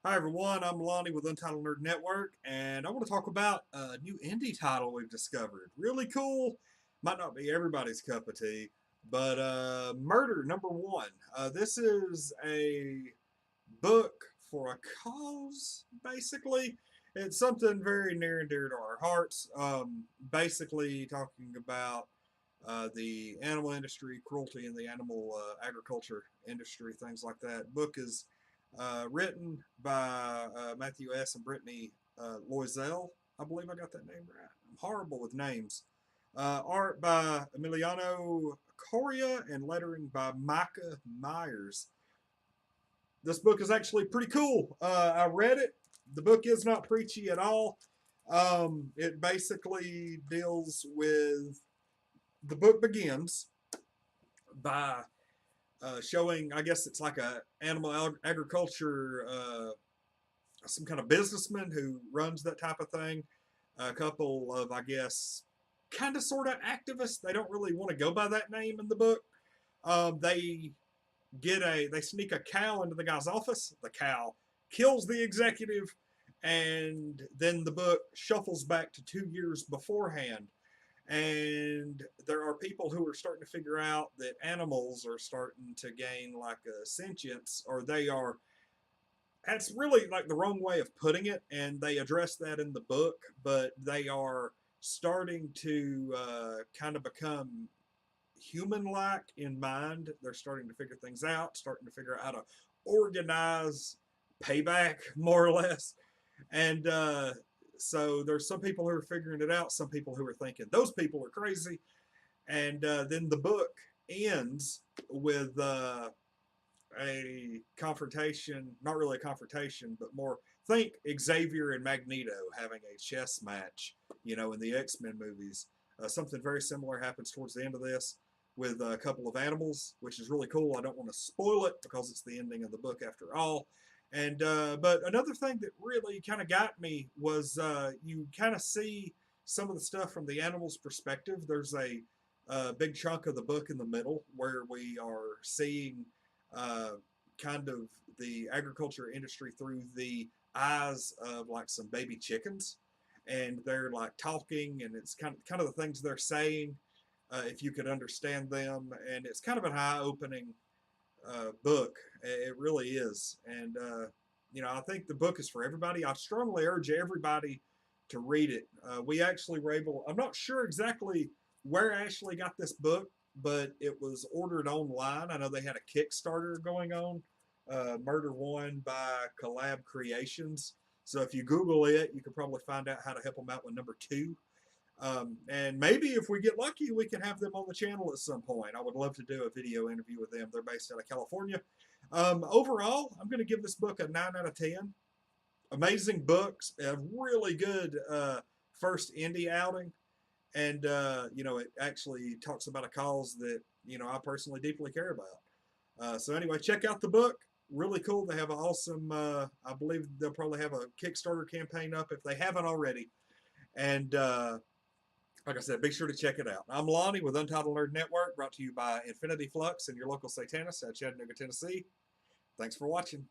Hi everyone, I'm Lonnie with Untitled Nerd Network, and I want to talk about a new indie title we've discovered. Really cool, might not be everybody's cup of tea, but Murder Number One. This is a book for a cause, basically. It's something very near and dear to our hearts. Basically, talking about the animal industry, cruelty in the animal agriculture industry, things like that. Book is written by Matthew S. and Brittany Loisel. I believe I got that name right. I'm horrible with names. Art by Emiliano Coria and lettering by Micah Myers. This book is actually pretty cool. I read it. The book is not preachy at all. It basically deals with the book begins by showing, I guess it's like a animal agriculture, some kind of businessman who runs that type of thing. A couple of, I guess, kind of sort of activists. They don't really want to go by that name in the book. They they sneak a cow into the guy's office. The cow kills the executive, and then the book shuffles back to 2 years beforehand. And there are people who are starting to figure out that animals are starting to gain like a sentience, or they are. That's really like the wrong way of putting it, and they address that in the book. But they are starting to kind of become human-like in mind. They're starting to figure things out, starting to figure out how to organize payback, more or less. And so there's some people who are figuring it out, some people who are thinking those people are crazy. And then the book ends with a confrontation, not really a confrontation, but more think Xavier and Magneto having a chess match, in the X-Men movies. Something very similar happens towards the end of this with a couple of animals, which is really cool. I don't want to spoil it because it's the ending of the book after all. And but another thing that really kind of got me was you kind of see some of the stuff from the animals' perspective. There's a big chunk of the book in the middle where we are seeing uh, kind of the agriculture industry through the eyes of like some baby chickens, and they're like talking, and it's kind of the things they're saying. If you could understand them, and it's kind of an eye-opening book. It really is, and I think the book is for everybody. I strongly urge everybody to read it. We actually were able. I'm not sure exactly where Ashley got this book, but it was ordered online. I know they had a Kickstarter going on, Murder One by Collab Creations. So if you Google it, you can probably find out how to help them out with number two. And maybe if we get lucky, we can have them on the channel at some point. I would love to do a video interview with them. They're based out of California. Overall, I'm going to give this book a 9 out of 10. Amazing books, a really good first indie outing. And, it actually talks about a cause that, I personally deeply care about. So anyway, check out the book. Really cool. They have an awesome, I believe they'll probably have a Kickstarter campaign up if they haven't already. And, like I said, be sure to check it out. I'm Lonnie with Untitled Nerd Network, brought to you by Infinity Flux and your local Satanist at Chattanooga, Tennessee. Thanks for watching.